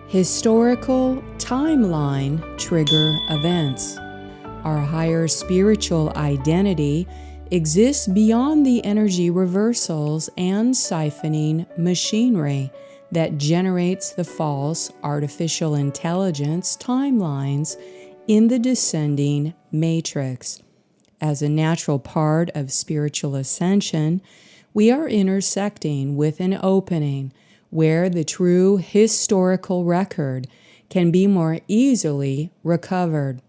Historical timeline trigger events. Our higher spiritual identity exists beyond the energy reversals and siphoning machinery that generates the false artificial intelligence timelines in the descending matrix. As a natural part of spiritual ascension, we are intersecting with an opening where the true historical record can be more easily recovered.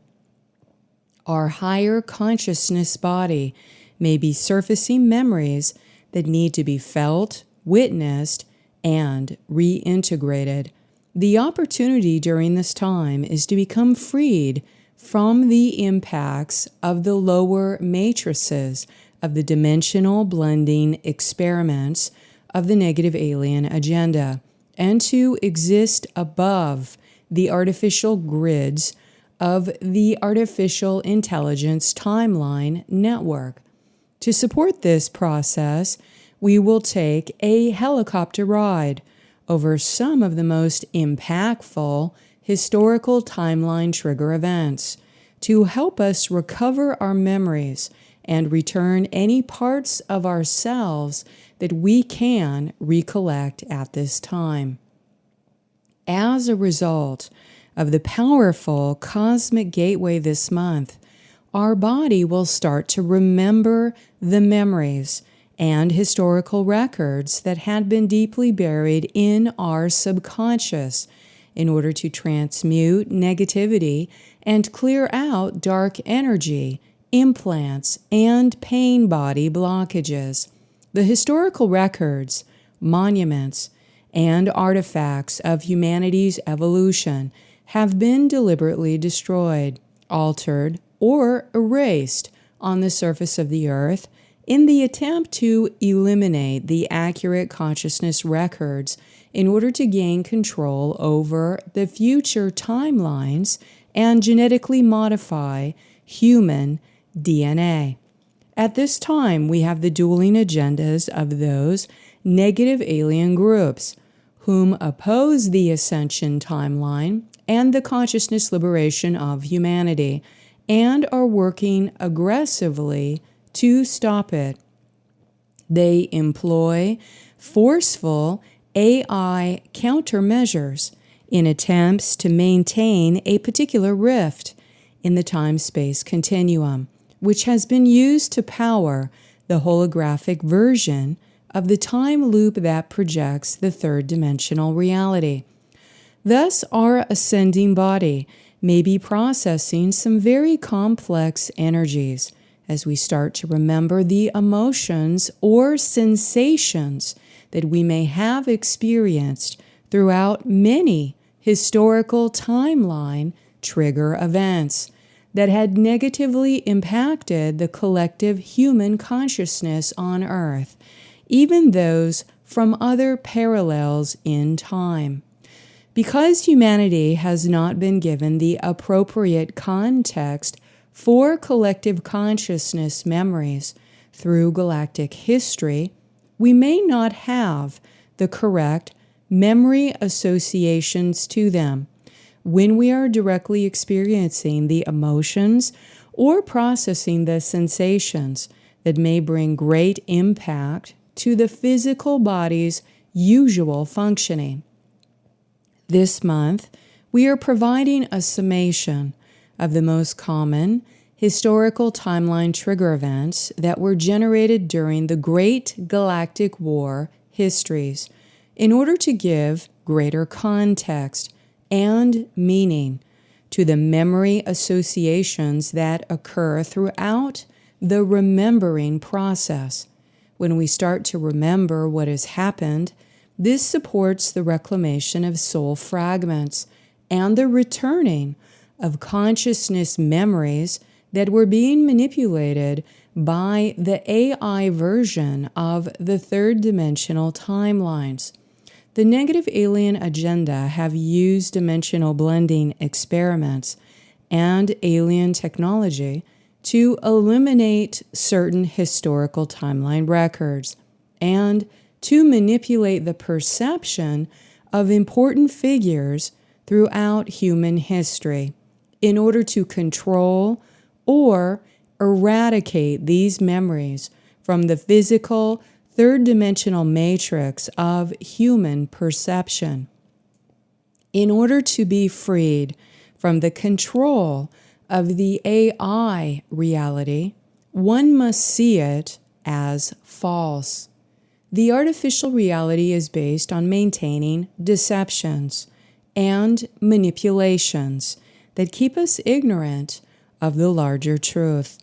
Our higher consciousness body may be surfacing memories that need to be felt, witnessed, and reintegrated. The opportunity during this time is to become freed from the impacts of the lower matrices of the dimensional blending experiments of the negative alien agenda, and to exist above the artificial grids of the artificial intelligence timeline network. To support this process, we will take a helicopter ride over some of the most impactful historical timeline trigger events to help us recover our memories and return any parts of ourselves that we can recollect at this time. As a result of the powerful cosmic gateway this month, our body will start to remember the memories and historical records that had been deeply buried in our subconscious in order to transmute negativity and clear out dark energy, implants, and pain body blockages. The historical records, monuments, and artifacts of humanity's evolution have been deliberately destroyed, altered, or erased on the surface of the earth in the attempt to eliminate the accurate consciousness records in order to gain control over the future timelines and genetically modify human DNA. At this time, we have the dueling agendas of those negative alien groups whom oppose the ascension timeline and the consciousness liberation of humanity, and are working aggressively to stop it. They employ forceful AI countermeasures in attempts to maintain a particular rift in the time-space continuum, which has been used to power the holographic version of the time loop that projects the third-dimensional reality. Thus, our ascending body may be processing some very complex energies as we start to remember the emotions or sensations that we may have experienced throughout many historical timeline trigger events that had negatively impacted the collective human consciousness on Earth, even those from other parallels in time. Because humanity has not been given the appropriate context for collective consciousness memories through galactic history, we may not have the correct memory associations to them when we are directly experiencing the emotions or processing the sensations that may bring great impact to the physical body's usual functioning. This month, we are providing a summation of the most common historical timeline trigger events that were generated during the Great Galactic War histories in order to give greater context and meaning to the memory associations that occur throughout the remembering process. When we start to remember what has happened, this supports the reclamation of soul fragments and the returning of consciousness memories that were being manipulated by the AI version of the third-dimensional timelines. The negative alien agenda have used dimensional blending experiments and alien technology to eliminate certain historical timeline records and to manipulate the perception of important figures throughout human history in order to control or eradicate these memories from the physical, third-dimensional matrix of human perception. In order to be freed from the control of the AI reality, one must see it as false. The artificial reality is based on maintaining deceptions and manipulations that keep us ignorant of the larger truth.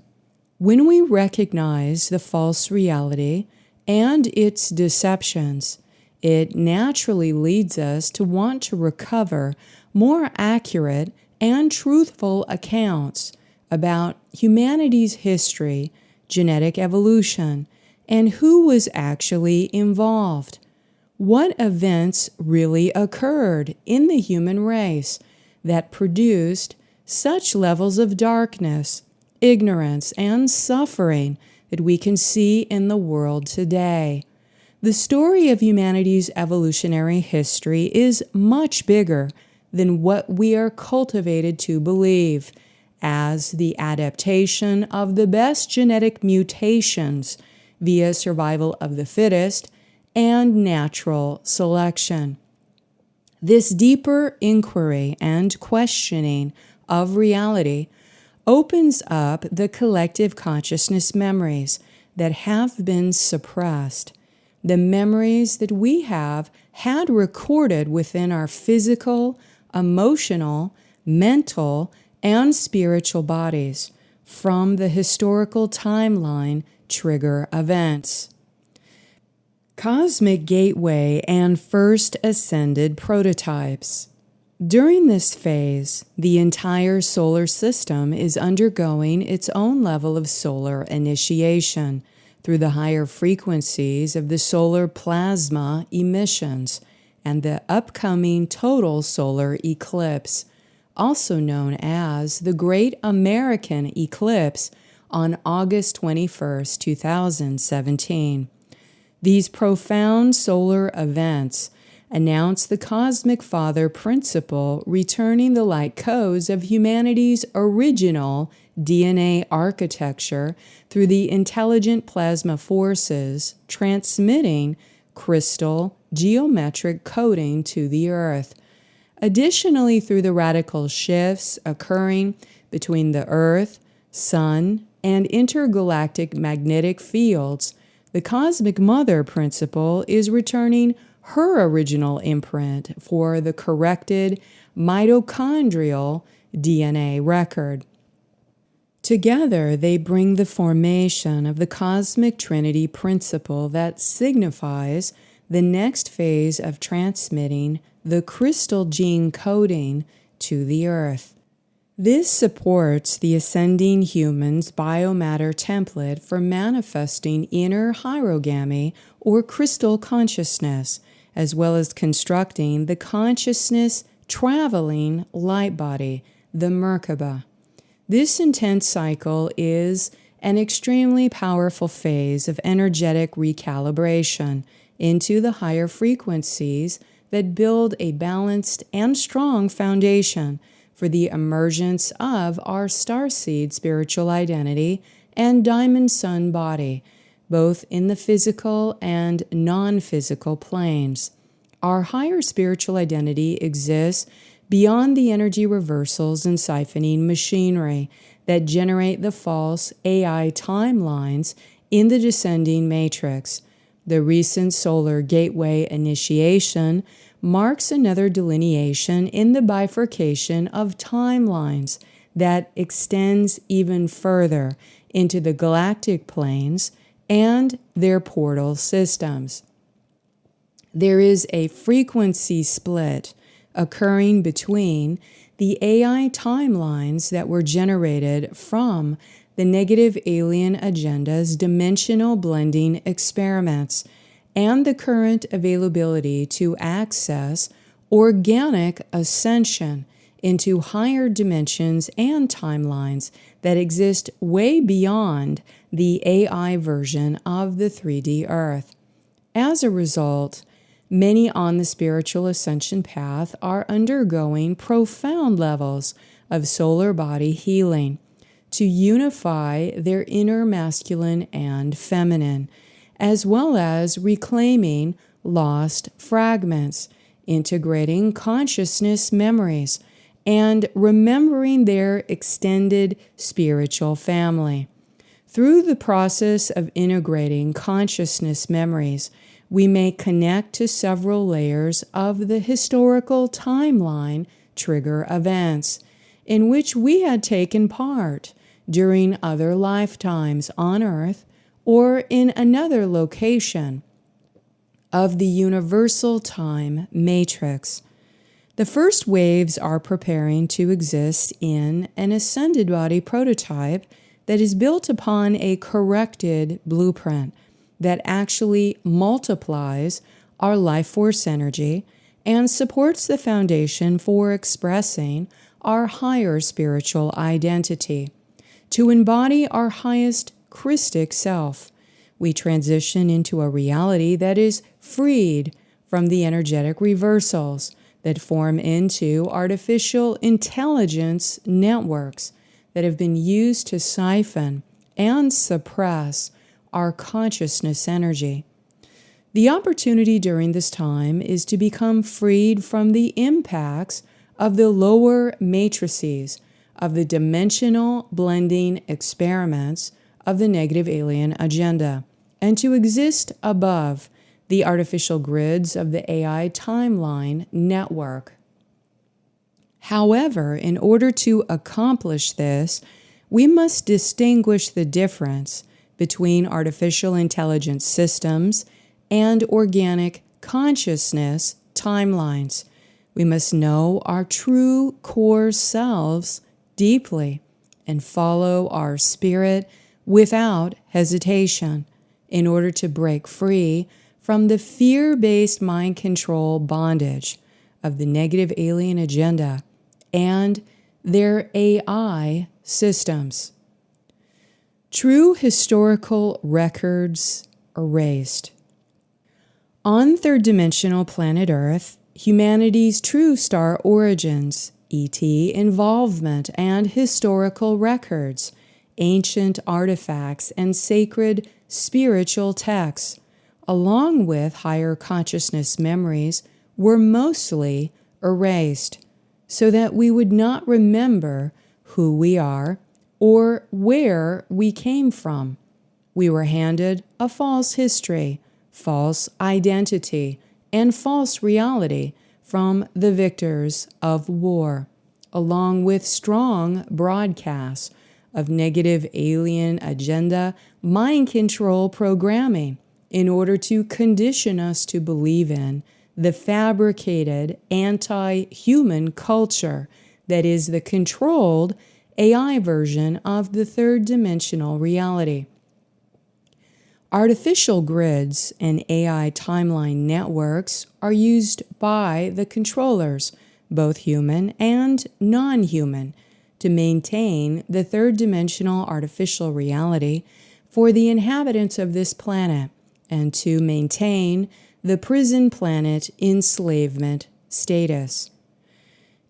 When we recognize the false reality and its deceptions, it naturally leads us to want to recover more accurate and truthful accounts about humanity's history, genetic evolution, and who was actually involved. What events really occurred in the human race that produced such levels of darkness, ignorance, and suffering that we can see in the world today? The story of humanity's evolutionary history is much bigger than what we are cultivated to believe, as the adaptation of the best genetic mutations via survival of the fittest and natural selection. This deeper inquiry and questioning of reality opens up the collective consciousness memories that have been suppressed, the memories that we have had recorded within our physical, emotional, mental, and spiritual bodies from the historical timeline trigger events. Cosmic Gateway and First Ascended Prototypes. During this phase, the entire solar system is undergoing its own level of solar initiation through the higher frequencies of the solar plasma emissions and the upcoming total solar eclipse, also known as the Great American Eclipse on August 21st, 2017. These profound solar events announce the Cosmic Father principle returning the light codes of humanity's original DNA architecture through the intelligent plasma forces, transmitting crystal geometric coding to the Earth. Additionally, through the radical shifts occurring between the Earth, Sun, and intergalactic magnetic fields, the Cosmic Mother principle is returning her original imprint for the corrected mitochondrial DNA record. Together, they bring the formation of the Cosmic Trinity principle that signifies the next phase of transmitting the crystal gene coding to the Earth. This supports the ascending human's biomatter template for manifesting inner hierogamy or crystal consciousness, as well as constructing the consciousness traveling light body, the Merkaba. This intense cycle is an extremely powerful phase of energetic recalibration into the higher frequencies that build a balanced and strong foundation for the emergence of our starseed spiritual identity and diamond sun body, both in the physical and non-physical planes. Our higher spiritual identity exists beyond the energy reversals and siphoning machinery that generate the false AI timelines in the descending matrix. The recent solar gateway initiation marks another delineation in the bifurcation of timelines that extends even further into the galactic planes and their portal systems. There is a frequency split occurring between the AI timelines that were generated from the negative alien agenda's dimensional blending experiments and the current availability to access organic ascension into higher dimensions and timelines that exist way beyond the AI version of the 3D Earth. As a result, Many on the spiritual ascension path are undergoing profound levels of solar body healing to unify their inner masculine and feminine, as well as reclaiming lost fragments, integrating consciousness memories, and remembering their extended spiritual family. Through the process of integrating consciousness memories, we may connect to several layers of the historical timeline trigger events in which we had taken part during other lifetimes on Earth or in another location of the universal time matrix. The first waves are preparing to exist in an ascended body prototype that is built upon a corrected blueprint that actually multiplies our life force energy and supports the foundation for expressing our higher spiritual identity. To embody our highest Christic self, we transition into a reality that is freed from the energetic reversals that form into artificial intelligence networks that have been used to siphon and suppress our consciousness energy. The opportunity during this time is to become freed from the impacts of the lower matrices of the dimensional blending experiments of the negative alien agenda, and to exist above the artificial grids of the AI timeline network. However, in order to accomplish this, we must distinguish the difference between artificial intelligence systems and organic consciousness timelines. We must know our true core selves deeply and follow our spirit without hesitation in order to break free from the fear-based mind control bondage of the negative alien agenda and their AI systems. True historical records erased. On third-dimensional planet Earth, humanity's true star origins, ET involvement, and historical records, ancient artifacts, and sacred spiritual texts, along with higher consciousness memories, were mostly erased, so that we would not remember who we are or where we came from. We were handed a false history, false identity, and false reality from the victors of war, along with strong broadcasts of negative alien agenda mind control programming in order to condition us to believe in the fabricated anti-human culture that is the controlled AI version of the third-dimensional reality. Artificial grids and AI timeline networks are used by the controllers, both human and non-human, to maintain the third-dimensional artificial reality for the inhabitants of this planet and to maintain the prison planet enslavement status.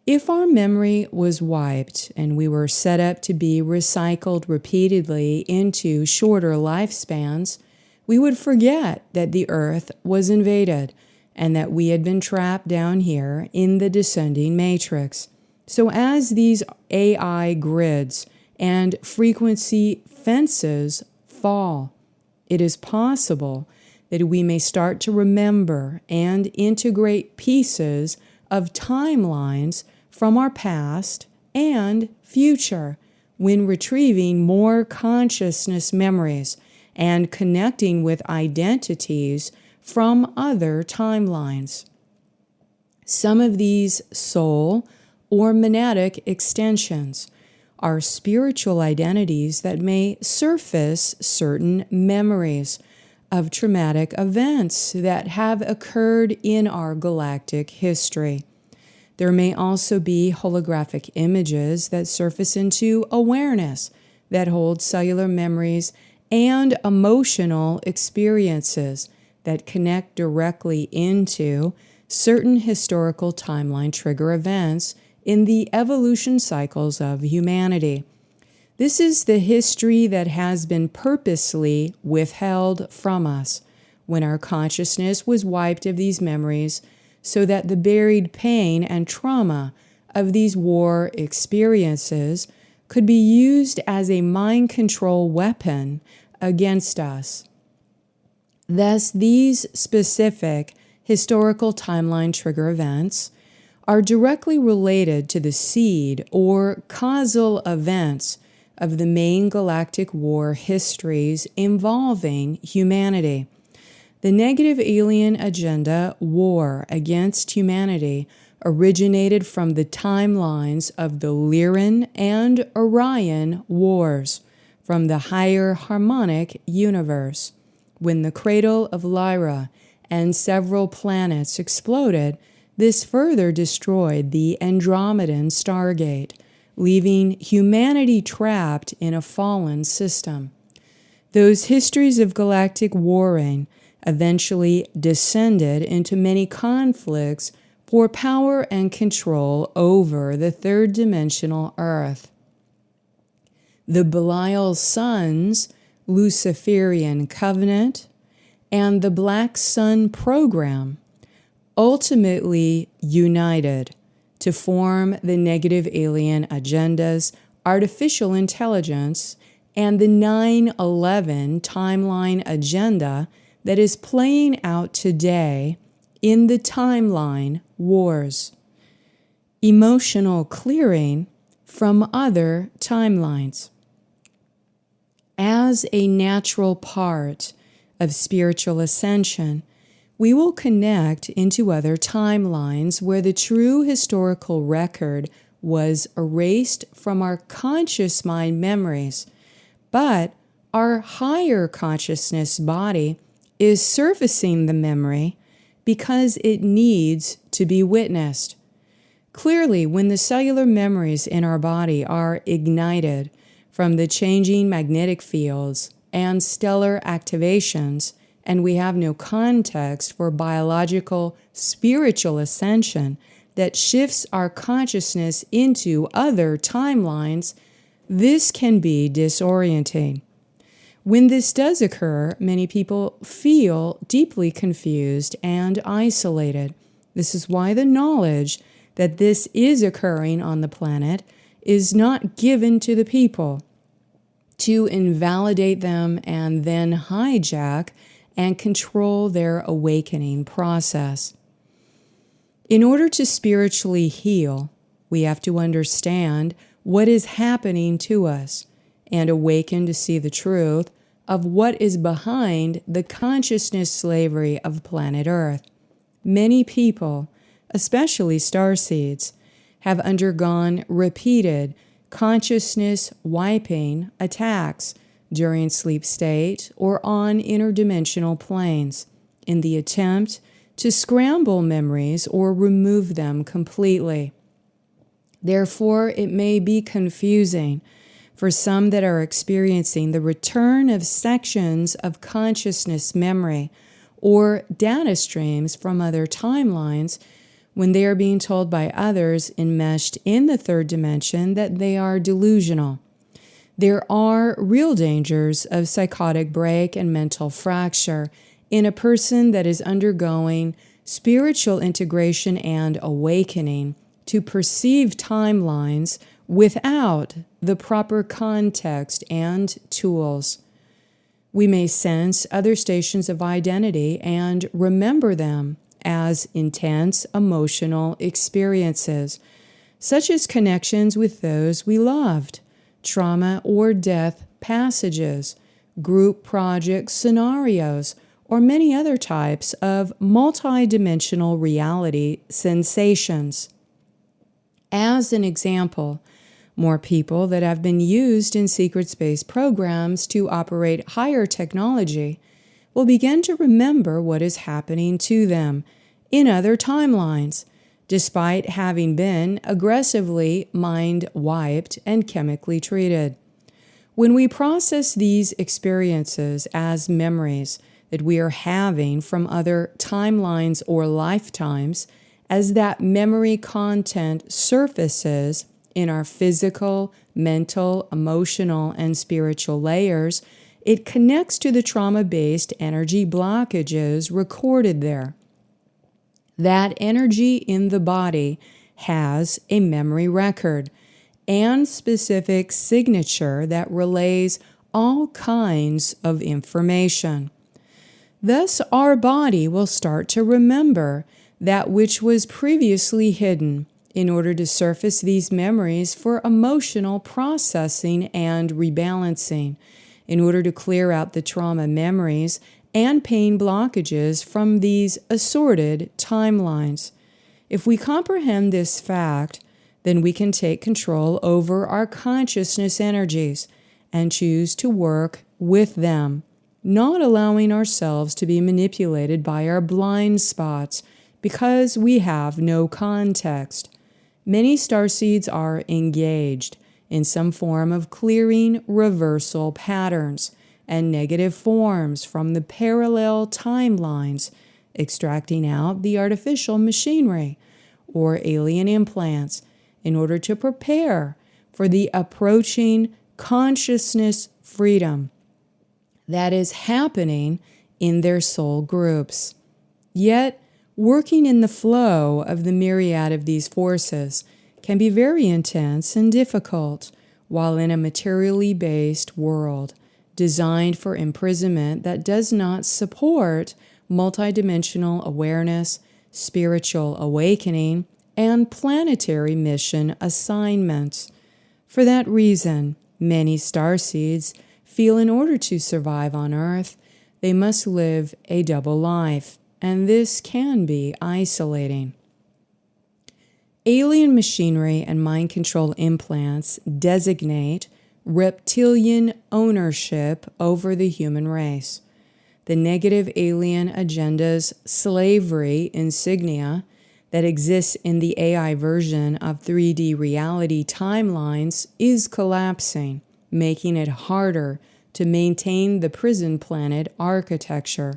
If our memory was wiped and we were set up to be recycled repeatedly into shorter lifespans, we would forget that the Earth was invaded and that we had been trapped down here in the descending matrix. So as these AI grids and frequency fences fall, it is possible that we may start to remember and integrate pieces of timelines from our past and future when retrieving more consciousness memories and connecting with identities from other timelines. Some of these soul or monadic extensions are spiritual identities that may surface certain memories of traumatic events that have occurred in our galactic history. There may also be holographic images that surface into awareness that hold cellular memories and emotional experiences that connect directly into certain historical timeline trigger events in the evolution cycles of humanity. This is the history that has been purposely withheld from us when our consciousness was wiped of these memories so that the buried pain and trauma of these war experiences could be used as a mind control weapon against us. Thus, these specific historical timeline trigger events are directly related to the seed or causal events of the main galactic war histories involving humanity. The negative alien agenda war against humanity originated from the timelines of the Lyran and Orion wars from the higher harmonic universe. When the cradle of Lyra and several planets exploded, this further destroyed the Andromedan Stargate, leaving humanity trapped in a fallen system. Those histories of galactic warring eventually descended into many conflicts for power and control over the third-dimensional Earth. The Belial Sun's Luciferian Covenant and the Black Sun Program ultimately united to form the negative alien agendas, artificial intelligence, and the 9/11 timeline agenda that is playing out today in the timeline wars. Emotional clearing from other timelines. As a natural part of spiritual ascension, we will connect into other timelines where the true historical record was erased from our conscious mind memories, but our higher consciousness body is surfacing the memory because it needs to be witnessed. Clearly, when the cellular memories in our body are ignited from the changing magnetic fields and stellar activations, and we have no context for biological, spiritual ascension that shifts our consciousness into other timelines, this can be disorienting. When this does occur, many people feel deeply confused and isolated. This is why the knowledge that this is occurring on the planet is not given to the people to invalidate them and then hijack and control their awakening process. In order to spiritually heal, we have to understand what is happening to us and awaken to see the truth of what is behind the consciousness slavery of planet Earth. Many people, especially starseeds, have undergone repeated consciousness wiping attacks during sleep state or on interdimensional planes in the attempt to scramble memories or remove them completely. Therefore, it may be confusing for some that are experiencing the return of sections of consciousness memory or data streams from other timelines when they are being told by others enmeshed in the third dimension that they are delusional. There are real dangers of psychotic break and mental fracture in a person that is undergoing spiritual integration and awakening to perceive timelines without the proper context and tools. We may sense other stations of identity and remember them as intense emotional experiences, such as connections with those we loved, trauma or death passages, group project scenarios, or many other types of multidimensional reality sensations. As an example, more people that have been used in secret space programs to operate higher technology will begin to remember what is happening to them in other timelines, despite having been aggressively mind-wiped and chemically treated. When we process these experiences as memories, that we are having from other timelines or lifetimes, as that memory content surfaces in our physical, mental, emotional, and spiritual layers, it connects to the trauma-based energy blockages recorded there. That energy in the body has a memory record and specific signature that relays all kinds of information. Thus, our body will start to remember that which was previously hidden in order to surface these memories for emotional processing and rebalancing, in order to clear out the trauma memories and pain blockages from these assorted timelines. If we comprehend this fact, then we can take control over our consciousness energies and choose to work with them, not allowing ourselves to be manipulated by our blind spots because we have no context. Many starseeds are engaged in some form of clearing reversal patterns and negative forms from the parallel timelines, extracting out the artificial machinery or alien implants in order to prepare for the approaching consciousness freedom that is happening in their soul groups. Yet, working in the flow of the myriad of these forces can be very intense and difficult while in a materially based world designed for imprisonment that does not support multidimensional awareness, spiritual awakening, and planetary mission assignments. For that reason, many starseeds feel in order to survive on Earth, they must live a double life, and this can be isolating. Alien machinery and mind control implants designate reptilian ownership over the human race. The negative alien agenda's slavery insignia that exists in the AI version of 3D reality timelines is collapsing, making it harder to maintain the prison planet architecture.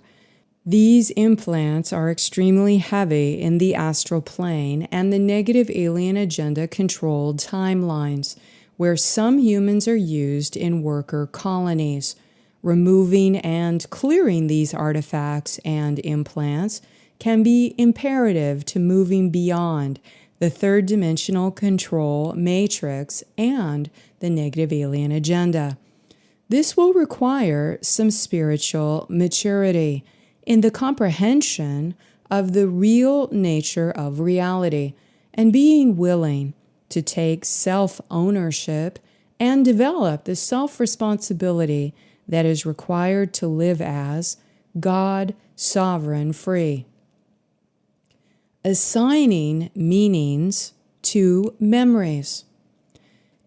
These implants are extremely heavy in the astral plane and the negative alien agenda controlled timelines, where some humans are used in worker colonies. Removing and clearing these artifacts and implants can be imperative to moving beyond the third-dimensional control matrix and the negative alien agenda. This will require some spiritual maturity in the comprehension of the real nature of reality and being willing to take self-ownership and develop the self-responsibility that is required to live as God, sovereign, free. Assigning meanings to memories.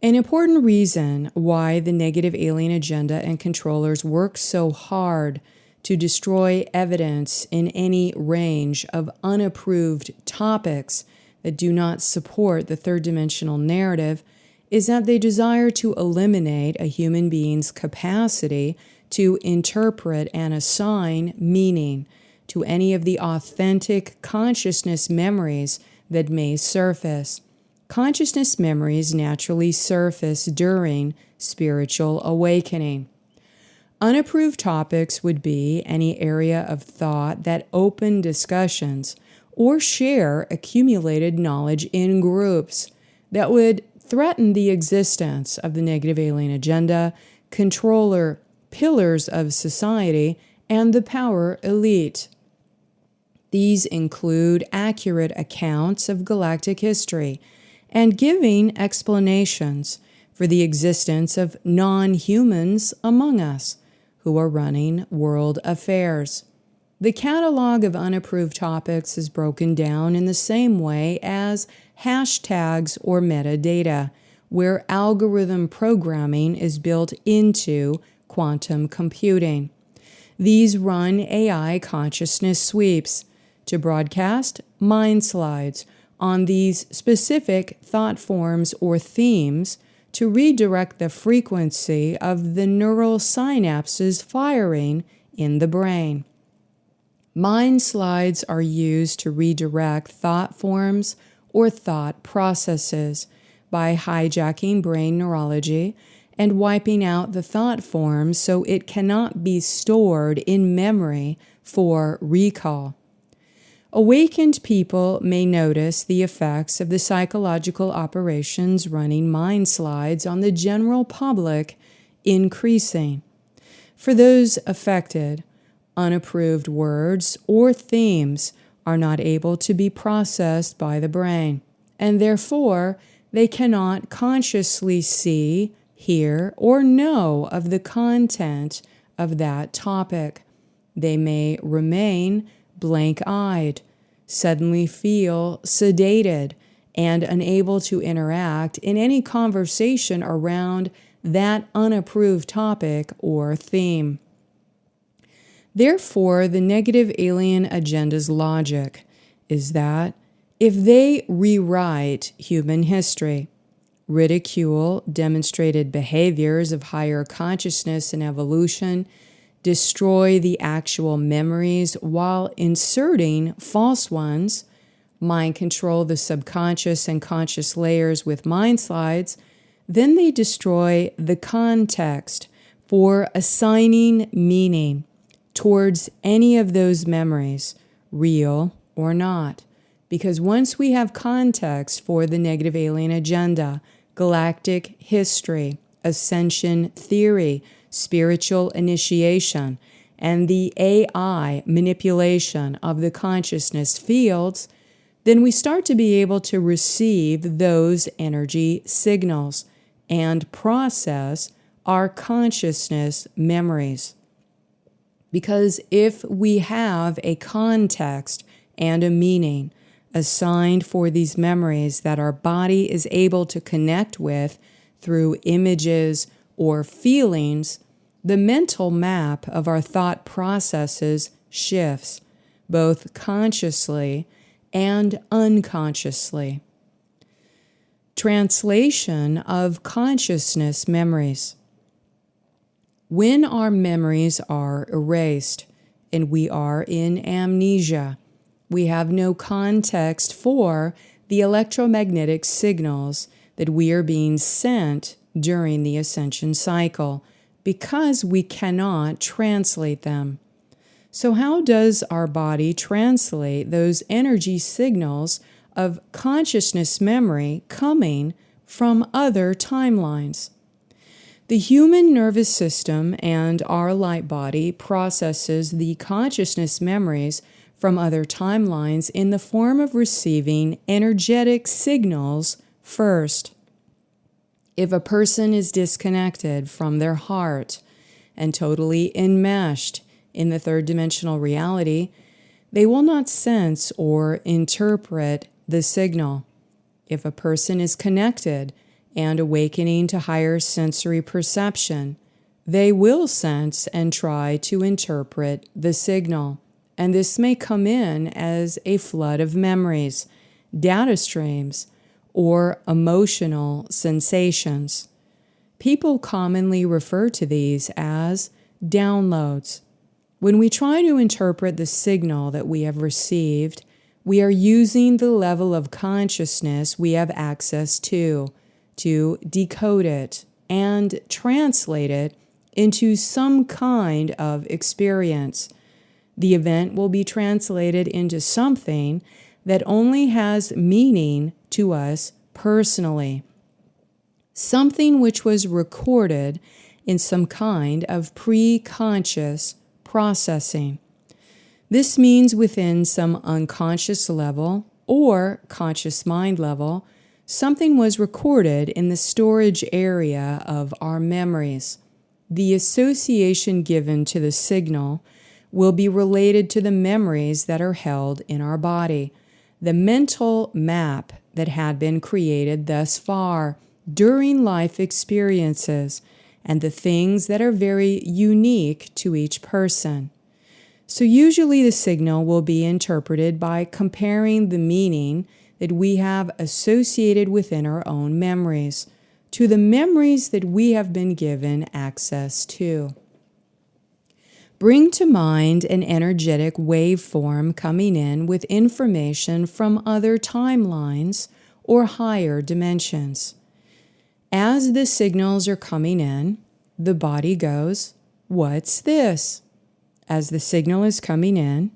An important reason why the negative alien agenda and controllers work so hard to destroy evidence in any range of unapproved topics that do not support the third-dimensional narrative is that they desire to eliminate a human being's capacity to interpret and assign meaning to any of the authentic consciousness memories that may surface. Consciousness memories naturally surface during spiritual awakening. Unapproved topics would be any area of thought that open discussions or share accumulated knowledge in groups that would threaten the existence of the negative alien agenda, controller pillars of society, and the power elite. These include accurate accounts of galactic history and giving explanations for the existence of non-humans among us who are running world affairs. The catalog of unapproved topics is broken down in the same way as hashtags or metadata, where algorithm programming is built into quantum computing. These run AI consciousness sweeps to broadcast mind slides on these specific thought forms or themes to redirect the frequency of the neural synapses firing in the brain. Mind slides are used to redirect thought forms or thought processes by hijacking brain neurology and wiping out the thought form so it cannot be stored in memory for recall. Awakened people may notice the effects of the psychological operations running mind slides on the general public increasing. For those affected, unapproved words or themes are not able to be processed by the brain, and therefore they cannot consciously see, hear, or know of the content of that topic. They may remain blank-eyed, suddenly feel sedated, and unable to interact in any conversation around that unapproved topic or theme. Therefore, the negative alien agenda's logic is that if they rewrite human history, ridicule demonstrated behaviors of higher consciousness and evolution, destroy the actual memories while inserting false ones, mind control the subconscious and conscious layers with mind slides, then they destroy the context for assigning meaning towards any of those memories, real or not. Because once we have context for the negative alien agenda, galactic history, ascension theory, spiritual initiation, and the AI manipulation of the consciousness fields, then we start to be able to receive those energy signals and process our consciousness memories. Because if we have a context and a meaning assigned for these memories that our body is able to connect with through images or feelings, the mental map of our thought processes shifts, both consciously and unconsciously. Translation of consciousness memories. When our memories are erased and we are in amnesia, we have no context for the electromagnetic signals that we are being sent during the ascension cycle because we cannot translate them. So how does our body translate those energy signals of consciousness memory coming from other timelines? The human nervous system and our light body processes the consciousness memories from other timelines in the form of receiving energetic signals first. If a person is disconnected from their heart and totally enmeshed in the third dimensional reality, they will not sense or interpret the signal. If a person is connected and awakening to higher sensory perception, they will sense and try to interpret the signal. And this may come in as a flood of memories, data streams, or emotional sensations. People commonly refer to these as downloads. When we try to interpret the signal that we have received, we are using the level of consciousness we have access to decode it and translate it into some kind of experience. The event will be translated into something that only has meaning to us personally, something which was recorded in some kind of pre-conscious processing. This means within some unconscious level or conscious mind level, something was recorded in the storage area of our memories. The association given to the signal will be related to the memories that are held in our body, the mental map that had been created thus far during life experiences, and the things that are very unique to each person. So usually the signal will be interpreted by comparing the meaning that we have associated within our own memories to the memories that we have been given access to. Bring to mind an energetic waveform coming in with information from other timelines or higher dimensions. As the signals are coming in, the body goes, "What's this?" As the signal is coming in,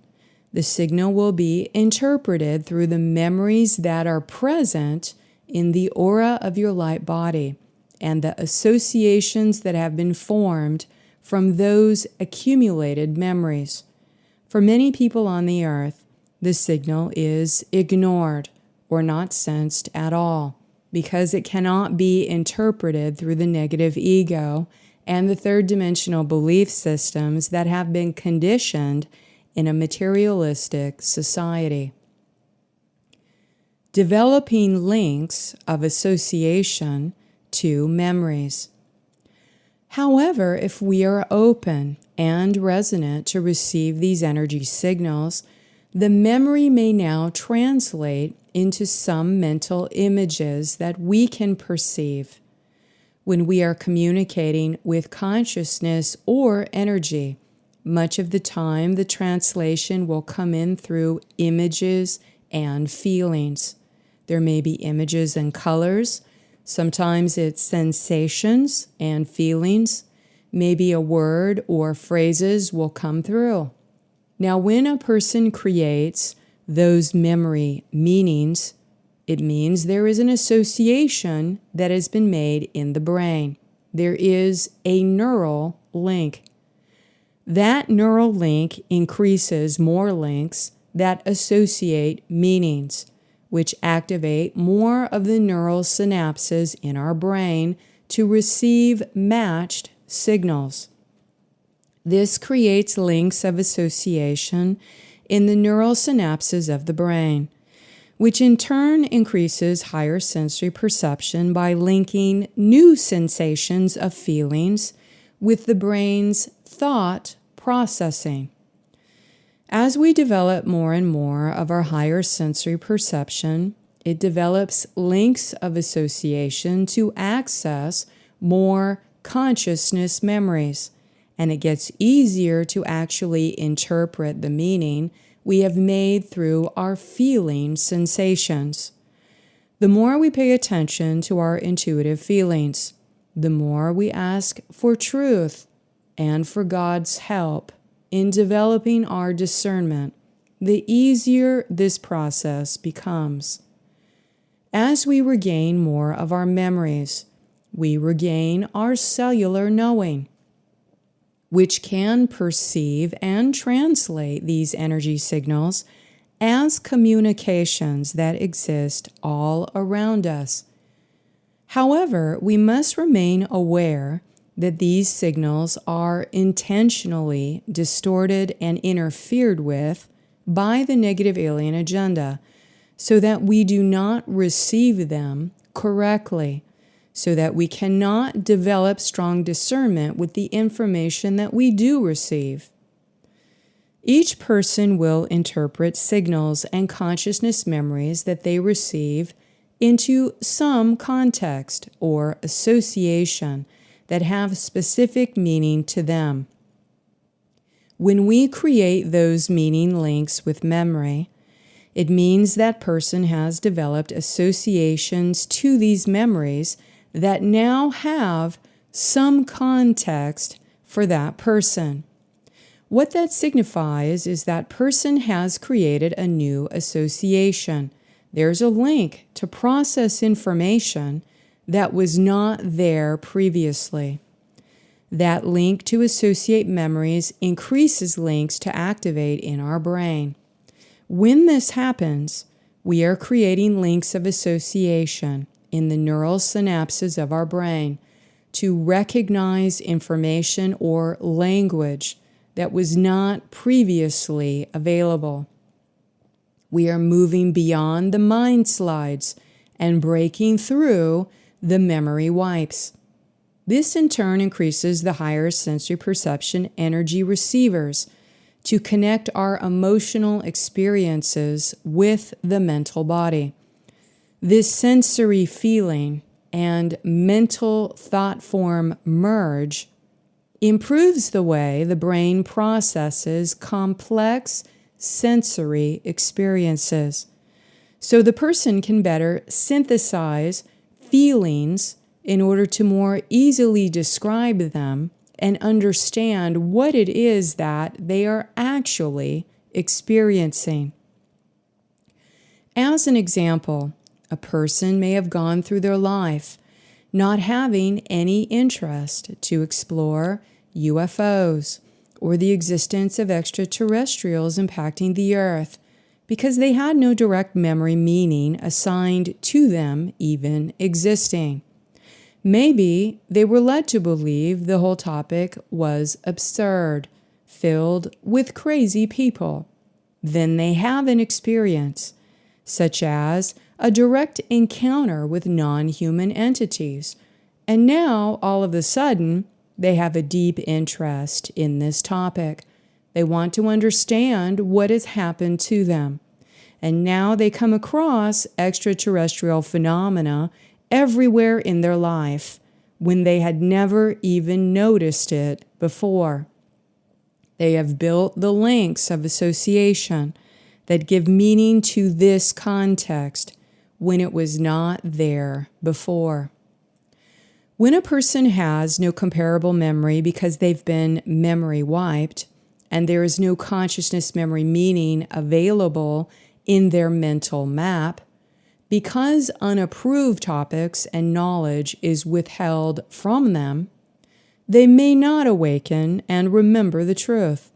the signal will be interpreted through the memories that are present in the aura of your light body and the associations that have been formed from those accumulated memories. For many people on the earth, the signal is ignored or not sensed at all because it cannot be interpreted through the negative ego and the third dimensional belief systems that have been conditioned in a materialistic society. Developing links of association to memories. However, if we are open and resonant to receive these energy signals, the memory may now translate into some mental images that we can perceive. When we are communicating with consciousness or energy, much of the time the translation will come in through images and feelings. There may be images and colors. Sometimes it's sensations and feelings. Maybe a word or phrases will come through. Now, when a person creates those memory meanings, it means there is an association that has been made in the brain. There is a neural link. That neural link increases more links that associate meanings, which activate more of the neural synapses in our brain to receive matched signals. This creates links of association in the neural synapses of the brain, which in turn increases higher sensory perception by linking new sensations of feelings with the brain's thought processing. As we develop more and more of our higher sensory perception, it develops links of association to access more consciousness memories, and it gets easier to actually interpret the meaning we have made through our feeling sensations. The more we pay attention to our intuitive feelings, the more we ask for truth and for God's help in developing our discernment, the easier this process becomes. As we regain more of our memories, we regain our cellular knowing, which can perceive and translate these energy signals as communications that exist all around us. However, we must remain aware that these signals are intentionally distorted and interfered with by the negative alien agenda, so that we do not receive them correctly, so that we cannot develop strong discernment with the information that we do receive. Each person will interpret signals and consciousness memories that they receive into some context or association that have specific meaning to them. When we create those meaning links with memory, it means that person has developed associations to these memories that now have some context for that person. What that signifies is that person has created a new association. There's a link to process information that was not there previously. That link to associate memories increases links to activate in our brain. When this happens, we are creating links of association in the neural synapses of our brain to recognize information or language that was not previously available. We are moving beyond the mind slides and breaking through the memory wipes. This in turn increases the higher sensory perception energy receivers to connect our emotional experiences with the mental body. This sensory feeling and mental thought form merge improves the way the brain processes complex sensory experiences. So the person can better synthesize feelings in order to more easily describe them and understand what it is that they are actually experiencing. As an example, a person may have gone through their life not having any interest to explore UFOs or the existence of extraterrestrials impacting the Earth because they had no direct memory meaning assigned to them even existing. Maybe they were led to believe the whole topic was absurd, filled with crazy people. Then they have an experience, such as a direct encounter with non-human entities, and now, all of a sudden, they have a deep interest in this topic. They want to understand what has happened to them. And now they come across extraterrestrial phenomena everywhere in their life when they had never even noticed it before. They have built the links of association that give meaning to this context when it was not there before. When a person has no comparable memory because they've been memory wiped, and there is no consciousness memory meaning available in their mental map, because unapproved topics and knowledge is withheld from them, they may not awaken and remember the truth.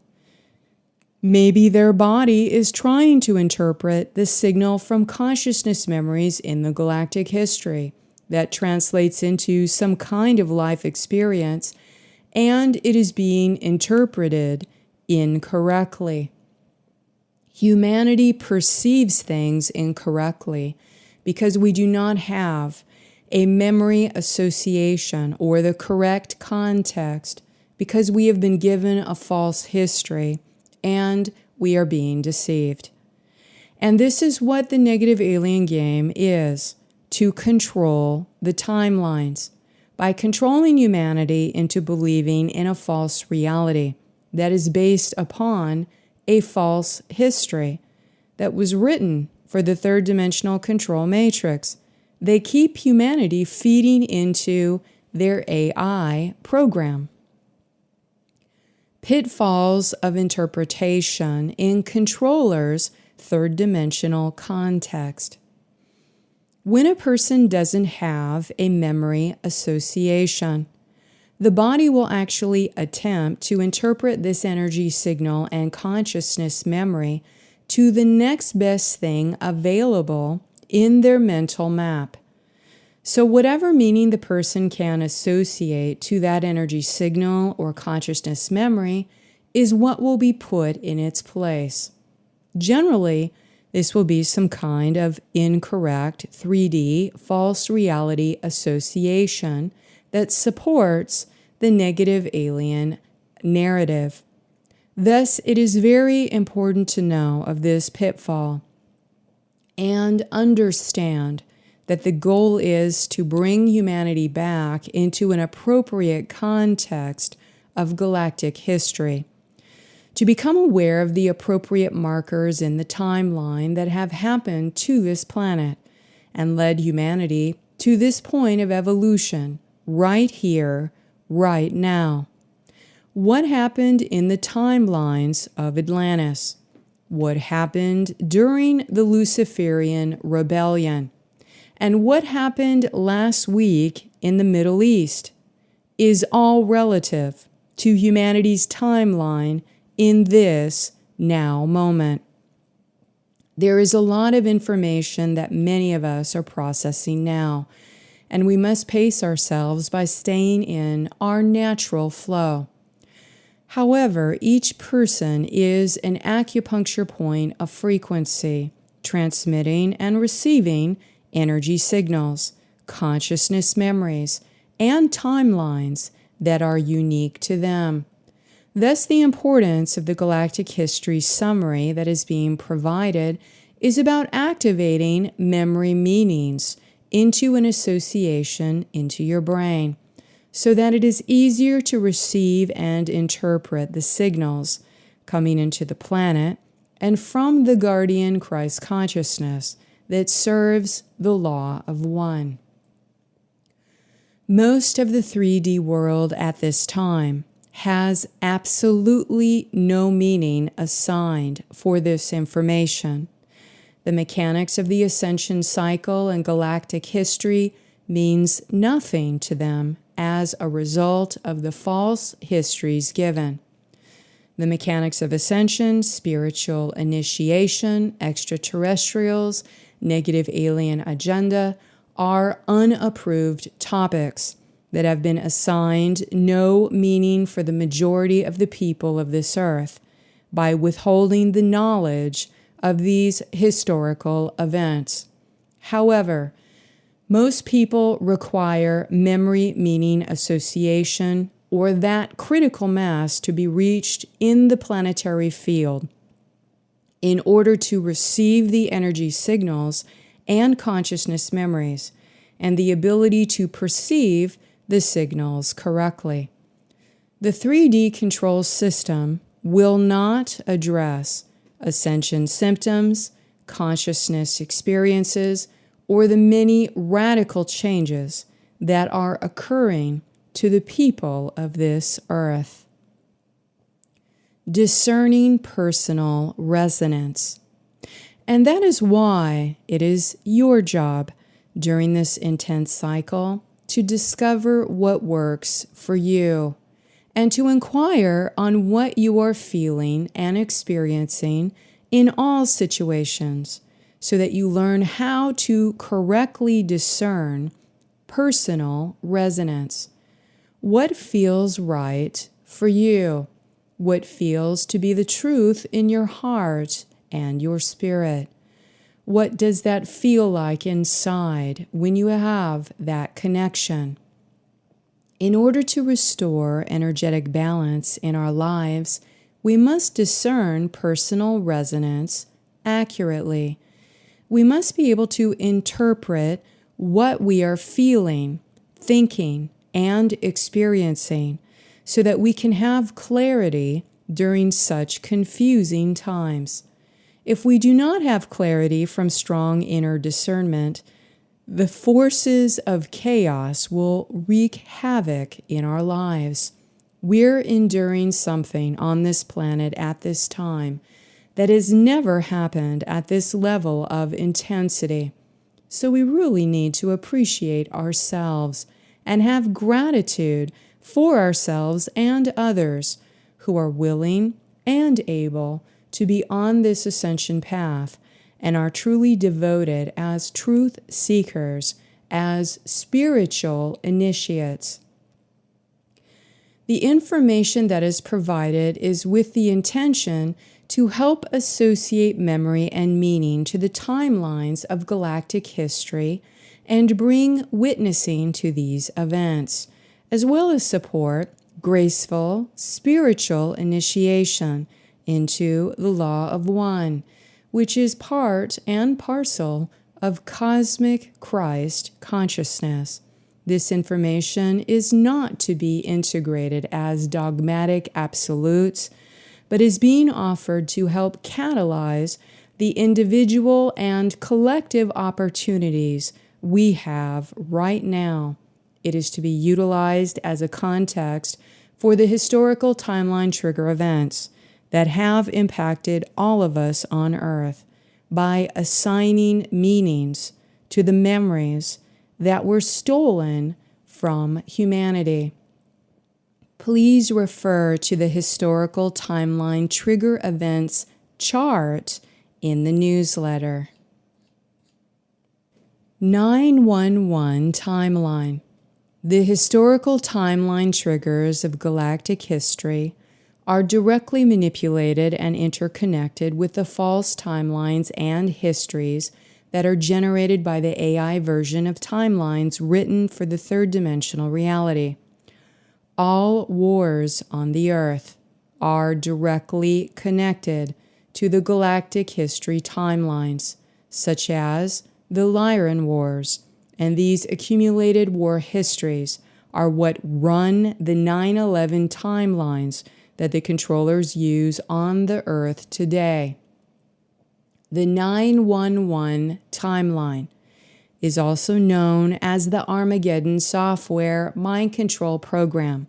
Maybe their body is trying to interpret the signal from consciousness memories in the galactic history that translates into some kind of life experience, and it is being interpreted incorrectly. Humanity perceives things incorrectly because we do not have a memory association or the correct context, because we have been given a false history and we are being deceived. And this is what the negative alien game is, to control the timelines by controlling humanity into believing in a false reality that is based upon a false history that was written for the third dimensional control matrix. They keep humanity feeding into their AI program. Pitfalls of interpretation in controllers' third dimensional context. When a person doesn't have a memory association, the body will actually attempt to interpret this energy signal and consciousness memory to the next best thing available in their mental map. So whatever meaning the person can associate to that energy signal or consciousness memory is what will be put in its place. Generally, this will be some kind of incorrect 3D false reality association that supports the negative alien narrative. Thus, it is very important to know of this pitfall and understand that the goal is to bring humanity back into an appropriate context of galactic history, to become aware of the appropriate markers in the timeline that have happened to this planet and led humanity to this point of evolution, right here, right now. What happened in the timelines of Atlantis? What happened during the Luciferian rebellion? And what happened last week in the Middle East is all relative to humanity's timeline in this now moment. There is a lot of information that many of us are processing now, and we must pace ourselves by staying in our natural flow. However, each person is an acupuncture point of frequency, transmitting and receiving energy signals, consciousness memories, and timelines that are unique to them. Thus, the importance of the galactic history summary that is being provided is about activating memory meanings into an association into your brain, so that it is easier to receive and interpret the signals coming into the planet and from the guardian Christ consciousness that serves the law of one. Most of the 3D world at this time has absolutely no meaning assigned for this information. The mechanics of the ascension cycle and galactic history means nothing to them as a result of the false histories given. The mechanics of ascension, spiritual initiation, extraterrestrials, negative alien agenda are unapproved topics that have been assigned no meaning for the majority of the people of this earth by withholding the knowledge of these historical events. However, most people require memory meaning association or that critical mass to be reached in the planetary field in order to receive the energy signals and consciousness memories and the ability to perceive the signals correctly. The 3D control system will not address ascension symptoms, consciousness experiences, or the many radical changes that are occurring to the people of this earth. Discerning personal resonance. And that is why it is your job during this intense cycle to discover what works for you and to inquire on what you are feeling and experiencing in all situations so that you learn how to correctly discern personal resonance. What feels right for you? What feels to be the truth in your heart and your spirit? What does that feel like inside when you have that connection? In order to restore energetic balance in our lives, we must discern personal resonance accurately. We must be able to interpret what we are feeling, thinking, and experiencing so that we can have clarity during such confusing times. If we do not have clarity from strong inner discernment, the forces of chaos will wreak havoc in our lives. We're enduring something on this planet at this time that has never happened at this level of intensity. So we really need to appreciate ourselves and have gratitude for ourselves and others who are willing and able to be on this ascension path and are truly devoted as truth seekers, as spiritual initiates. The information that is provided is with the intention to help associate memory and meaning to the timelines of galactic history and bring witnessing to these events, as well as support graceful spiritual initiation into the law of one, which is part and parcel of cosmic Christ consciousness. This information is not to be integrated as dogmatic absolutes, but is being offered to help catalyze the individual and collective opportunities we have right now. It is to be utilized as a context for the historical timeline trigger events that have impacted all of us on Earth by assigning meanings to the memories that were stolen from humanity. Please refer to the historical timeline trigger events chart in the newsletter. 911 timeline. The historical timeline triggers of galactic history are directly manipulated and interconnected with the false timelines and histories that are generated by the AI version of timelines written for the third-dimensional reality. All wars on the Earth are directly connected to the galactic history timelines, such as the Lyran Wars, and these accumulated war histories are what run the 9/11 timelines that the controllers use on the earth today. The 911 timeline is also known as the Armageddon software mind control program,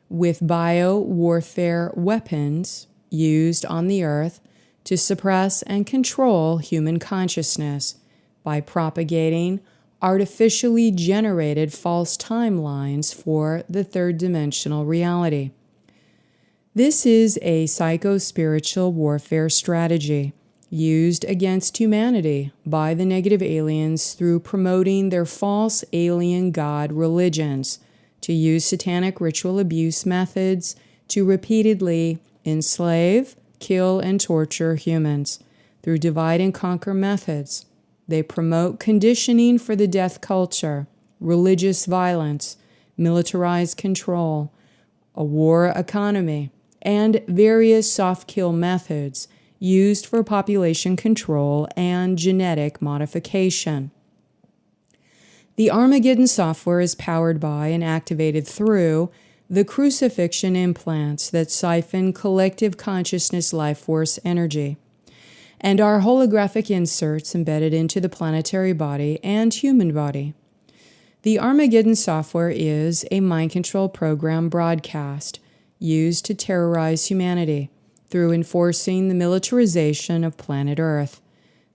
with bio-warfare weapons used on the earth to suppress and control human consciousness by propagating artificially generated false timelines for the third-dimensional reality. This is a psycho-spiritual warfare strategy used against humanity by the negative aliens through promoting their false alien god religions, to use satanic ritual abuse methods to repeatedly enslave, kill, and torture humans through divide and conquer methods. They promote conditioning for the death culture, religious violence, militarized control, a war economy, and various soft kill methods used for population control and genetic modification. The Armageddon software is powered by and activated through the crucifixion implants that siphon collective consciousness life force energy, and are holographic inserts embedded into the planetary body and human body. The Armageddon software is a mind control program broadcast used to terrorize humanity through enforcing the militarization of planet Earth.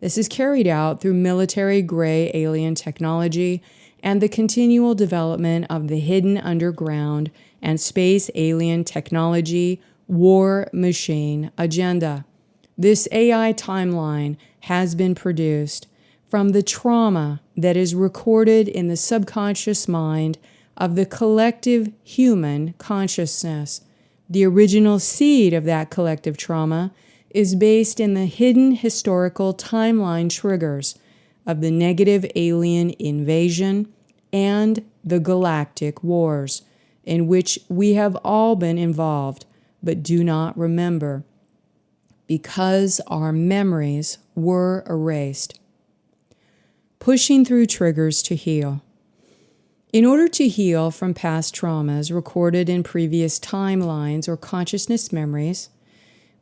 This is carried out through military-grade alien technology and the continual development of the hidden underground and space alien technology war machine agenda. This AI timeline has been produced from the trauma that is recorded in the subconscious mind of the collective human consciousness. The original seed of that collective trauma is based in the hidden historical timeline triggers of the negative alien invasion and the galactic wars, in which we have all been involved but do not remember, because our memories were erased. Pushing through triggers to heal. In order to heal from past traumas recorded in previous timelines or consciousness memories,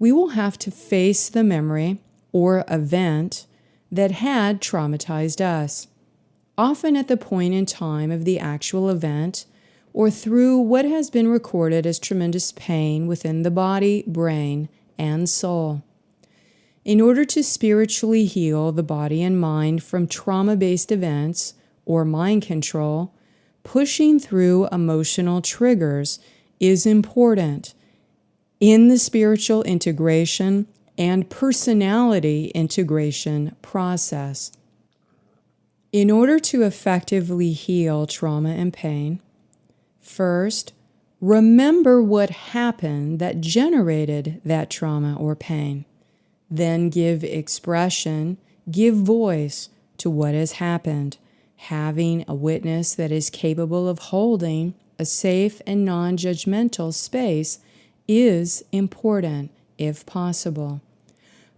we will have to face the memory or event that had traumatized us, often at the point in time of the actual event or through what has been recorded as tremendous pain within the body, brain, and soul. In order to spiritually heal the body and mind from trauma-based events or mind control, pushing through emotional triggers is important in the spiritual integration and personality integration process. In order to effectively heal trauma and pain, first, remember what happened that generated that trauma or pain. Then give expression, give voice to what has happened. Having a witness that is capable of holding a safe and non-judgmental space is important, if possible.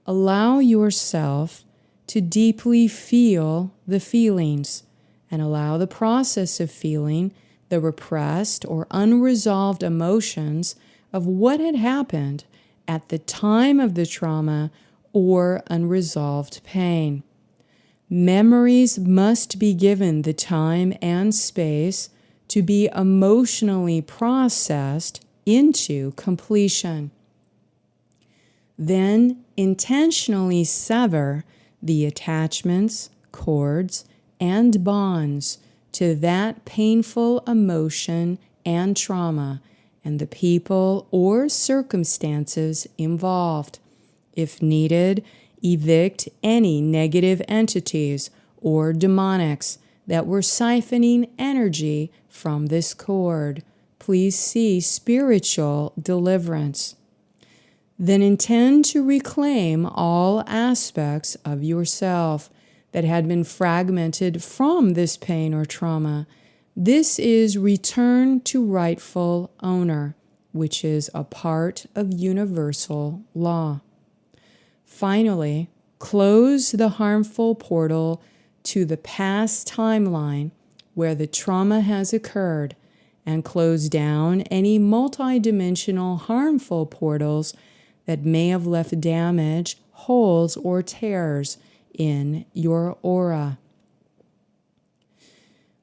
Allow yourself to deeply feel the feelings and allow the process of feeling the repressed or unresolved emotions of what had happened at the time of the trauma or unresolved pain. Memories must be given the time and space to be emotionally processed into completion. Then intentionally sever the attachments, cords, and bonds to that painful emotion and trauma and the people or circumstances involved. If needed, evict any negative entities or demonics that were siphoning energy from this cord. Please see spiritual deliverance. Then intend to reclaim all aspects of yourself that had been fragmented from this pain or trauma. This is return to rightful owner, which is a part of universal law. Finally, close the harmful portal to the past timeline where the trauma has occurred and close down any multidimensional harmful portals that may have left damage, holes, or tears in your aura.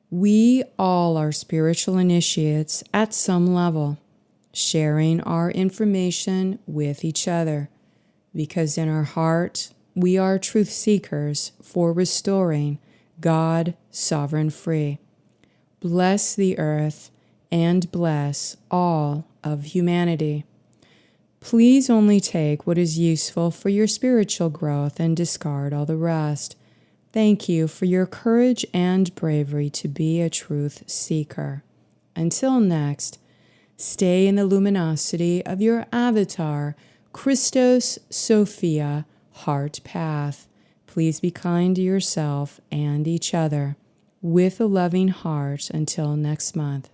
We all are spiritual initiates at some level, sharing our information with each other, because in our heart we are truth seekers for restoring God sovereign free. Bless the earth and bless all of humanity. Please only take what is useful for your spiritual growth and discard all the rest. Thank you for your courage and bravery to be a truth seeker. Until next, stay in the luminosity of your avatar, Christos Sophia Heart Path. Please be kind to yourself and each other with a loving heart until next month.